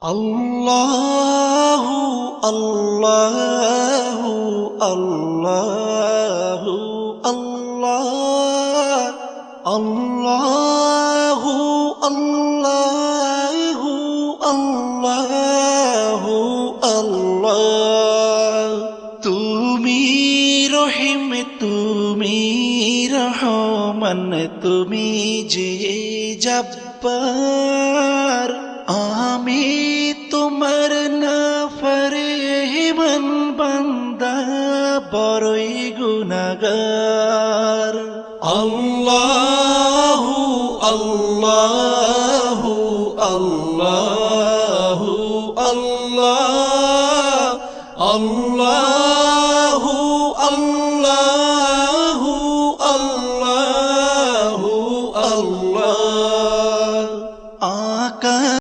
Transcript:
আল্লাহু আল্লাহু আল্লাহু আল্লাহ আল্লাহু আল্লাহু আল্লাহু আল্লাহ। তুমি রহিম, তুমি রহমান, তুমি যে জব্বার। আমি তোমার নাফরমান বান্দা, বড়ই গুনাহগার। আল্লাহু আল্লাহু আল্লাহু আল্লাহ আল্লাহ